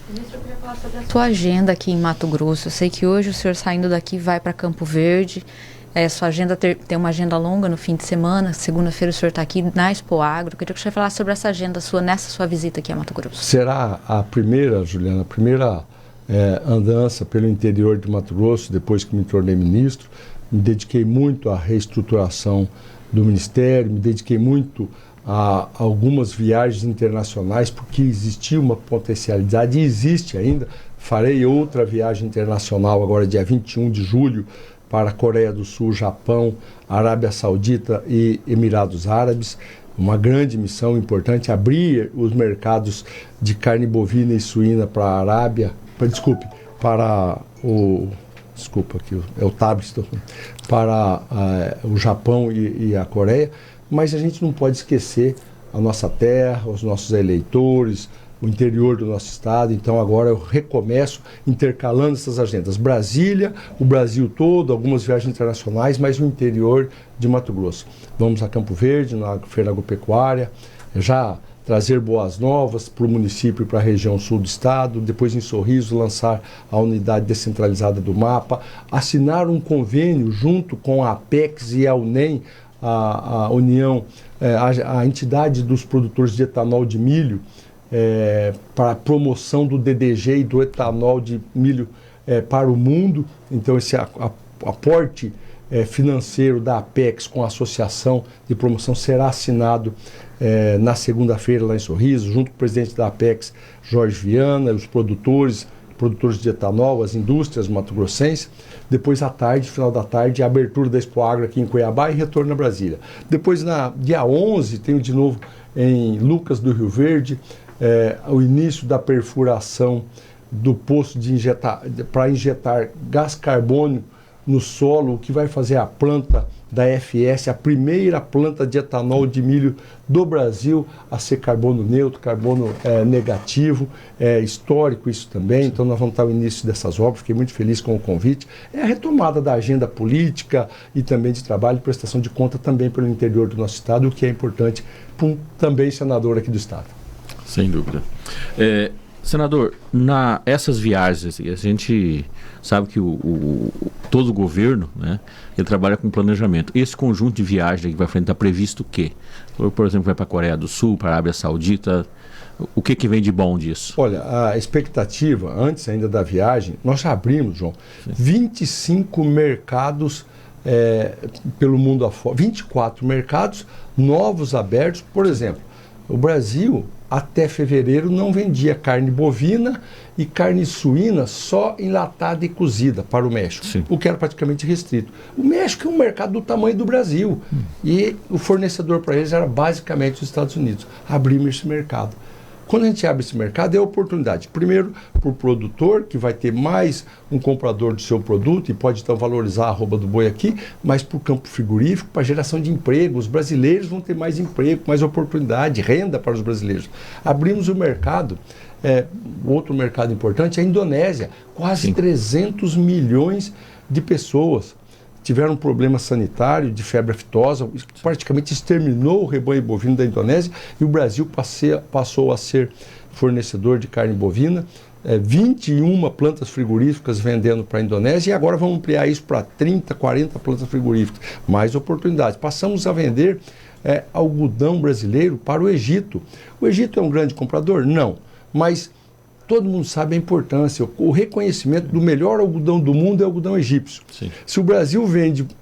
Ministro, eu queria falar sobre a sua agenda aqui em Mato Grosso. Eu sei que hoje o senhor, saindo daqui, vai para Campo Verde. Sua agenda tem uma agenda longa no fim de semana. Segunda-feira o senhor está aqui na Expo Agro. Eu queria que o senhor falasse sobre essa agenda sua, nessa sua visita aqui a Mato Grosso. Será a primeira, Juliana, a primeira andança pelo interior de Mato Grosso, depois que me tornei ministro. Me dediquei muito à reestruturação do Ministério, me dediquei muito a algumas viagens internacionais, porque existia uma potencialidade, e existe ainda. Farei outra viagem internacional agora dia 21 de julho para a Coreia do Sul, Japão, Arábia Saudita e Emirados Árabes. Uma grande missão importante, abrir os mercados de carne bovina e suína para a Arábia, para o Japão e a Coreia, mas a gente não pode esquecer a nossa terra, os nossos eleitores, o interior do nosso estado. Então agora eu recomeço intercalando essas agendas. Brasília, o Brasil todo, algumas viagens internacionais, mas o interior de Mato Grosso. Vamos a Campo Verde, na Feira Agropecuária, já trazer boas novas para o município e para a região sul do estado, depois em Sorriso lançar a unidade descentralizada do MAPA, assinar um convênio junto com a Apex e a UNEM, a União, a entidade dos produtores de etanol de milho, para a promoção do DDG e do etanol de milho para o mundo. Então esse aporte financeiro da Apex com a Associação de Promoção será assinado na segunda-feira lá em Sorriso, junto com o presidente da Apex, Jorge Viana, os produtores de etanol, as indústrias mato-grossenses. Depois à tarde, final da tarde, a abertura da Expo Agro aqui em Cuiabá e retorno a Brasília. Depois, dia 11, tenho de novo em Lucas do Rio Verde, o início da perfuração do poço para injetar gás carbônico no solo, o que vai fazer a planta da FS, a primeira planta de etanol de milho do Brasil a ser carbono neutro, carbono negativo. É histórico isso também, então nós vamos estar no início dessas obras, fiquei muito feliz com o convite. É a retomada da agenda política e também de trabalho e prestação de conta também pelo interior do nosso estado, o que é importante para um também senador aqui do estado. Sem dúvida. Senador, essas viagens, a gente sabe que todo o governo, né, ele trabalha com planejamento. Esse conjunto de viagens que vai frente está previsto o quê? Por exemplo, vai para a Coreia do Sul, para a Arábia Saudita. O que vem de bom disso? Olha, a expectativa, antes ainda da viagem, nós já abrimos, João, 25 mercados pelo mundo afora, 24 mercados novos abertos. Por exemplo, o Brasil até fevereiro não vendia carne bovina e carne suína só enlatada e cozida para o México, Sim. o que era praticamente restrito. O México é um mercado do tamanho do Brasil e o fornecedor para eles era basicamente os Estados Unidos. Abrimos esse mercado. Quando a gente abre esse mercado, é oportunidade. Primeiro, para o produtor, que vai ter mais um comprador do seu produto e pode então valorizar a arroba do boi aqui, mas para o campo frigorífico, para a geração de emprego. Os brasileiros vão ter mais emprego, mais oportunidade, renda para os brasileiros. Abrimos o mercado. Outro mercado importante é a Indonésia. Quase 300 milhões de pessoas tiveram um problema sanitário de febre aftosa, praticamente exterminou o rebanho bovino da Indonésia, e o Brasil passou a ser fornecedor de carne bovina, 21 plantas frigoríficas vendendo para a Indonésia, e agora vamos ampliar isso para 30, 40 plantas frigoríficas. Mais oportunidades. Passamos a vender algodão brasileiro para o Egito. O Egito é um grande comprador? Não, mas todo mundo sabe a importância, o reconhecimento do melhor algodão do mundo é o algodão egípcio. Sim. Se o Brasil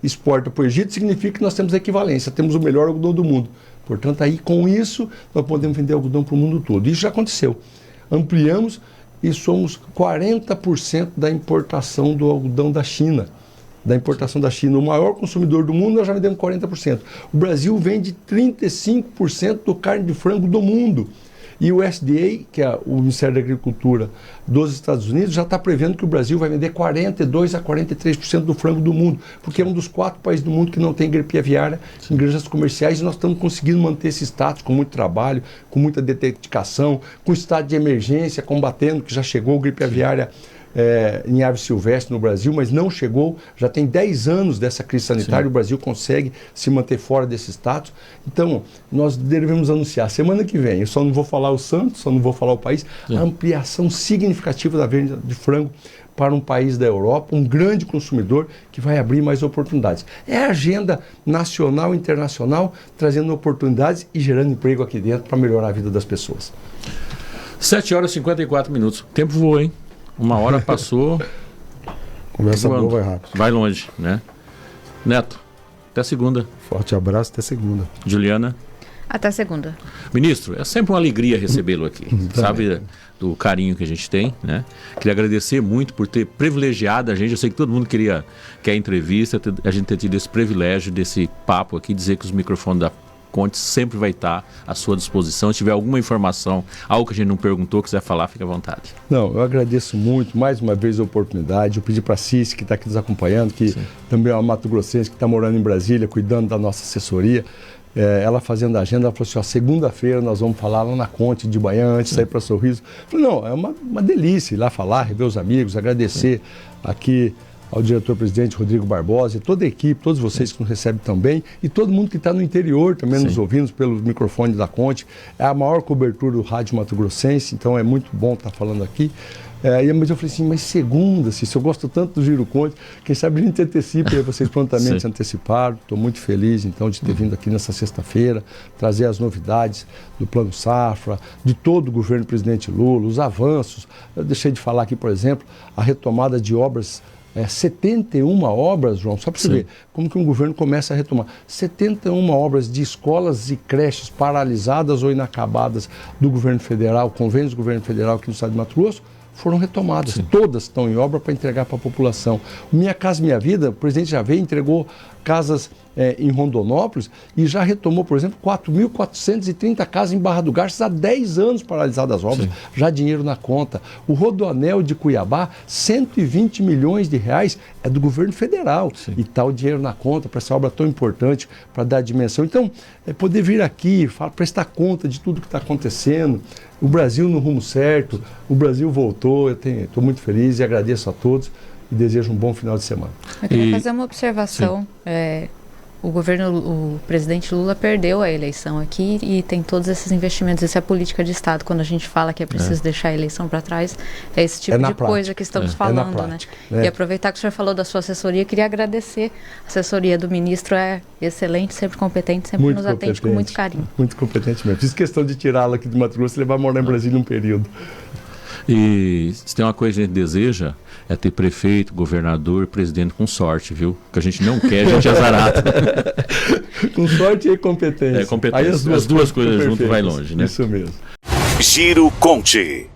exporta para o Egito, significa que nós temos a equivalência, temos o melhor algodão do mundo. Portanto, aí com isso, nós podemos vender algodão para o mundo todo. Isso já aconteceu. Ampliamos e somos 40% da importação do algodão da China. Da importação da China, o maior consumidor do mundo, nós já vendemos 40%. O Brasil vende 35% do carne de frango do mundo. E o USDA, que é o Ministério da Agricultura dos Estados Unidos, já está prevendo que o Brasil vai vender 42% a 43% do frango do mundo, porque é um dos 4 países do mundo que não tem gripe aviária em granjas comerciais, e nós estamos conseguindo manter esse status com muito trabalho, com muita dedicação, com estado de emergência, combatendo, que já chegou gripe aviária em ave silvestre no Brasil, mas não chegou, já tem 10 anos dessa crise sanitária. Sim. O Brasil consegue se manter fora desse status. Então, nós devemos anunciar semana que vem, eu só não vou falar o santo, só não vou falar o país, Sim. a ampliação significativa da venda de frango para um país da Europa, um grande consumidor que vai abrir mais oportunidades. É a agenda nacional e internacional trazendo oportunidades e gerando emprego aqui dentro para melhorar a vida das pessoas. 7h54. O tempo voa, hein? 1 hora passou. Conversa boa, vai rápido. Vai longe, né? Neto, até segunda. Forte abraço, até segunda. Juliana. Até segunda. Ministro, é sempre uma alegria recebê-lo aqui, sabe, do carinho que a gente tem, né? Queria agradecer muito por ter privilegiado a gente. Eu sei que todo mundo quer entrevista, a gente ter tido esse privilégio desse papo aqui, dizer que os microfones da Conte sempre vai estar à sua disposição. Se tiver alguma informação, algo que a gente não perguntou, quiser falar, fique à vontade. Não, eu agradeço muito, mais uma vez, a oportunidade. Eu pedi para a Cici, que está aqui nos acompanhando, que também é uma mato-grossense, que está morando em Brasília, cuidando da nossa assessoria. Ela fazendo a agenda, ela falou assim, ó, segunda-feira nós vamos falar lá na Conte de manhã, antes de sair para Sorriso. Eu falei, não, é uma delícia ir lá falar, rever os amigos, agradecer aqui ao diretor-presidente Rodrigo Barbosa e toda a equipe, todos vocês que nos recebem também, e todo mundo que está no interior também nos ouvindo pelos microfones da Conte. É a maior cobertura do rádio mato-grossense, então é muito bom estar falando aqui. Mas eu falei assim, mas segunda, se eu gosto tanto do Giro Conte, quem sabe a gente antecipa, e vocês prontamente anteciparam. Estou muito feliz, então, de ter vindo aqui nessa sexta-feira, trazer as novidades do Plano Safra, de todo o governo do presidente Lula, os avanços. Eu deixei de falar aqui, por exemplo, a retomada de obras, 71 obras, João, só para você ver como que um governo começa a retomar. 71 obras de escolas e creches paralisadas ou inacabadas do governo federal, convênios do governo federal aqui no estado de Mato Grosso, foram retomadas. Todas estão em obra para entregar para a população. Minha Casa Minha Vida, o presidente já veio, entregou casas em Rondonópolis e já retomou, por exemplo, 4.430 casas em Barra do Garças, há 10 anos paralisadas as obras, já dinheiro na conta. O Rodoanel de Cuiabá, 120 milhões de reais é do governo federal e está o dinheiro na conta para essa obra tão importante, para dar dimensão. Então, poder vir aqui, prestar conta de tudo que está acontecendo, o Brasil no rumo certo, o Brasil voltou, eu estou muito feliz e agradeço a todos e desejo um bom final de semana. Eu queria fazer uma observação. O presidente Lula perdeu a eleição aqui e tem todos esses investimentos. Isso é política de Estado. Quando a gente fala que é preciso deixar a eleição para trás, é esse tipo de coisa que estamos falando, né? E aproveitar que o senhor falou da sua assessoria, queria agradecer. A assessoria do ministro é excelente, sempre competente, sempre muito nos atende com muito carinho. Muito competente mesmo. Fiz questão de tirá-la aqui do Mato Grosso e levar a morar em Brasília um período. E se tem uma coisa que a gente deseja, é ter prefeito, governador, presidente com sorte, viu? Que a gente não quer, gente azarada. Com sorte e competência. Competência. Aí as duas coisas juntas vai longe, né? Isso mesmo. Giro Conte.